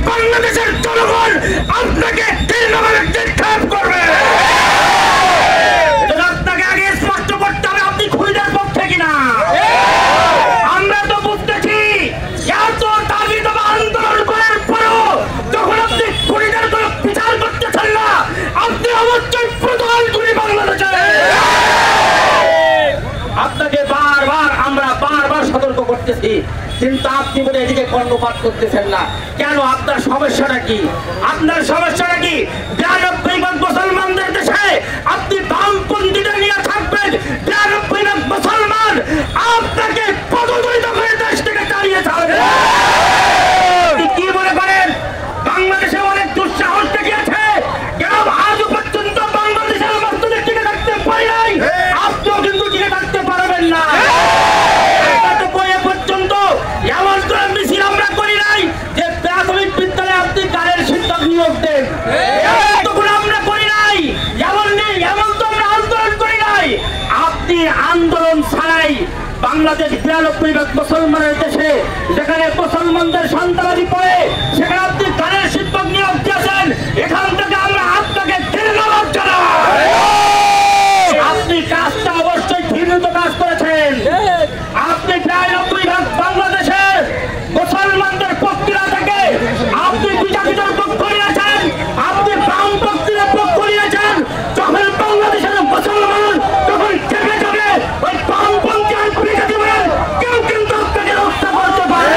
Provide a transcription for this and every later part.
বাংলাদেশের জনগণ আপনাকে দীর্ঘভাবে নিক্ষেপ করবে। আপনাকে আগে স্পষ্ট করতে হবে আপনি খুনিদের পক্ষে কিনা। আমরা তো বুঝতেছি এত দাবি দাবা আন্দোলন করার পরও যখন আপনি খুনিদের কোনো বিচার করতেছেন না, আপনি অবশ্যই প্রধান খুনি বাংলাদেশে। আপনাকে আমরা বারবার সতর্ক করতেছি, কিন্তু আপনি বলে এদিকে কর্ণপাত করতেছেন না কেন? আপনার সমস্যাটা কি? আপনার সমস্যাটা কি? 92% মুসলমানদের দেশে আপনি বামপন্থীদের নিয়ে থাকবেন। 92% মুসলমান আপনাকে পদদলিত করে দেশ থেকে তাড়িয়ে ছাড়বে। কি মনে করেন বাংলাদেশে অনেক দুঃসাহস দেখিয়েছে, কেন আজ পর্যন্ত বাংলাদেশের মধ্যে টিকে থাকতে পারে নাই, আপনিও কিন্তু টিকে থাকতে পারবেন না। এমন কোন মিছিল আমরা করি নাই যে প্রাথমিক বিদ্যালয়ে আপনি গানের শিক্ষক নিয়োগ দেন, আমরা করি নাই। এমন তো আমরা আন্দোলন করি নাই। আপনি আন্দোলন ছাড়াই বাংলাদেশ 92% মুসলমানের দেশে, যেখানে মুসলমানদের সন্ত্রাসী পড়ে, সেখানে আপনি গানের শিক্ষক নিয়োগ দিয়েছেন। এখান থেকে আমরা আপনাকে ধন্যবাদ জানাই। আপনি কাজটা অবশ্যই ঘৃণিত কাজ করেছেন। আপনি 92% বাংলাদেশের মুসলমানদের পক্ষীরা থেকে আপনি বিজাতিদের পক্ষ নিয়েছেন, আপনি বাম পক্ষীদের পক্ষ নিয়েছেন। যখন বাংলাদেশের মুসলমান তখন থেকে যাবে ওই বামপন্থী আর বিজাতি বলেন কেউ কিন্তু আপনাকে রক্ষা করতে পারে।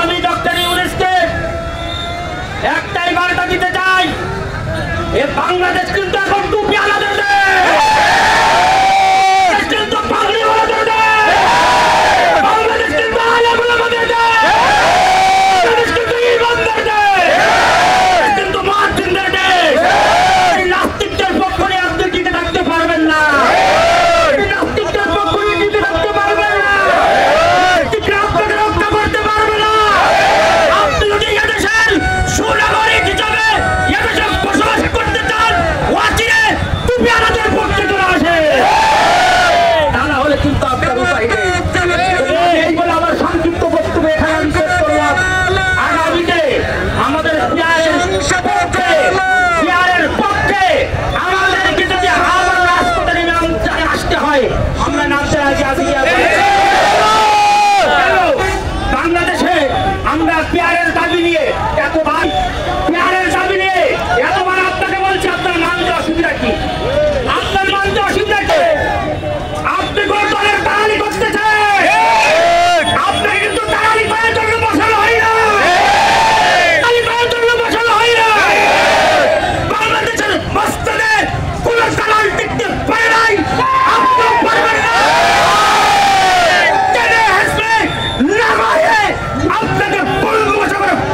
আমি ডক্টর ইউনূসকে একটাই বার্তা দিতে চাই, এ বাংলাদেশ কিন্তু এখন টুপি আলাদা দেশ, কিন্তু পাগড়ি ওলাদের দেশ, বাংলাদেশ কিন্তু আলেম ওলামাদের দেশ, বাংলাদেশ কিন্তু ইমানদার দেশ, কিন্তু মুয়াজ্জিনদের দেশ। এই নাস্তিকদের পক্ষ নিয়ে আপনি টিকে থাকতে পারবেন না। নাস্তিকদের পক্ষ নিয়ে টিকে থাকতে পারবেন না। আপনাকে রক্ষা করতে পারবে না। আপনি যদি এদেশের সুনাগরিক হিসাবে এদেশে বসবাস করতে চান, ওয়াজিরে টুপি আলাদের পক্ষে চলে আসে, তা না হলে কিন্তু আপনার উপায় নেই। এই বলে আমার সংক্ষিপ্ত বক্তব্য এখানে আমি শেষ করলাম। আগামীতে আমাদের পিয়ারের পক্ষে আমাদেরকে যদি আবার রাজপথে নেমে আসতে হয়, আমরা নামতে রাজি আছি। বাংলাদেশে আমরা পিয়ারের দাবি নিয়ে এতবার আপনাকে বলছি, আপনার মানতে অসুবিধা কি? আপনার মানতে অসুবিধা কি? আপনি কোন দলের দালালি করতেছেন? আপনাকে কিন্তু দালালি করার জন্য বসানো হয় না, বাংলাদেশের মসজিদে কোন দালাল টিকতে পারে নাই, আপনিও পারবেন না। আপনাকে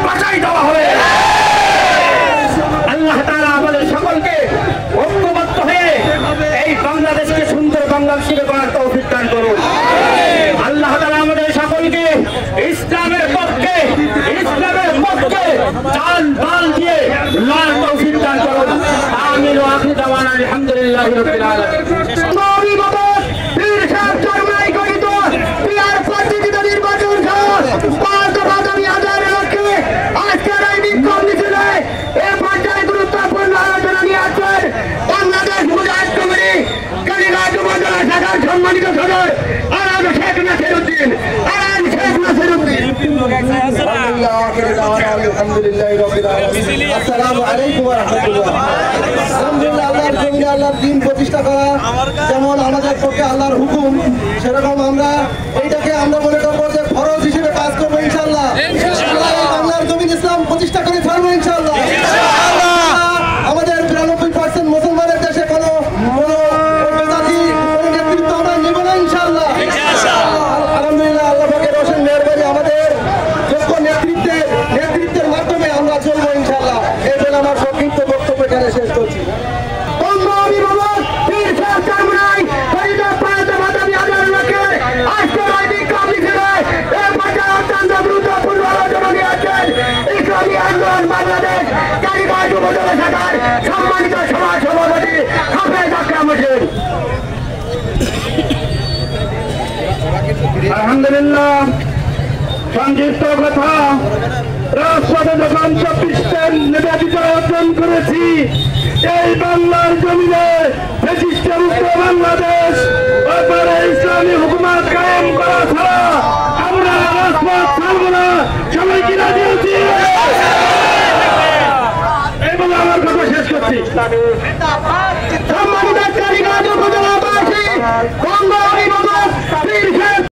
বাঁচাই দেওয়া হবে। আল্লাহ তাআলা আমাদের সকলকে ঐক্যবদ্ধ হয়ে এই বাংলাদেশকে সুন্দর বাংলাদেশে গড়ার তৌফিক দান করুন। আল্লাহ তাআলা আমাদের সকলকে ইসলামের পক্ষে জান মাল দিয়ে লড়ার তৌফিক দান করুন। আমিন ওয়া আখিরু দাওয়ানা আলহামদুলিল্লাহি রাব্বিল আলামিন। সম্মানিত সদর শেখ নাসিরউদ্দিন, আসসালামু আলাইকুম ওয়া রাহমাতুল্লাহ। আলহামদুলিল্লাহ, আল্লাহর জমিনে আল্লাহর দ্বীন প্রতিষ্ঠা করা যেমন আমাদের পক্ষে আল্লাহর হুকুম, সেরকম আমরা এইটাকে আমরা মনে করবো যে ফরজ হিসেবে কাজ করবো ইনশাআল্লাহ। বাংলার জমিন ইসলাম প্রতিষ্ঠা করে ছাড়বো ইনশাআল্লাহ। আমাদের 93% মুসলমানের দেশে কোনো নেতৃত্ব আমরা নেব না ইনশাআল্লাহ। আলহামদুলিল্লাহ, আল্লাহ পাকের অসীম মেহেরবানি, আমাদের যোগ্য নেতৃত্বের মাধ্যমে আমরা চলবো ইনশাআল্লাহ। এই বলে আমার সংক্ষিপ্ত বক্তব্য এখানে শেষ করছি। বাংলাদেশ সম্মানিত সভা সংক্ষিপ্ত কথা, রাজপথে যখন 24টা নেতা বিজয় অর্জন করেছি, এই বাংলার জমিনে ফ্যাসিস্টের মুক্ত বাংলাদেশ ওপরে ইসলামী হুকুমত কায়েম করা ছাড়া আমরা রাজপথ ছাড়ব না। সবাই কিনা দিয়েছি এবং আমার কথা শেষ করছি।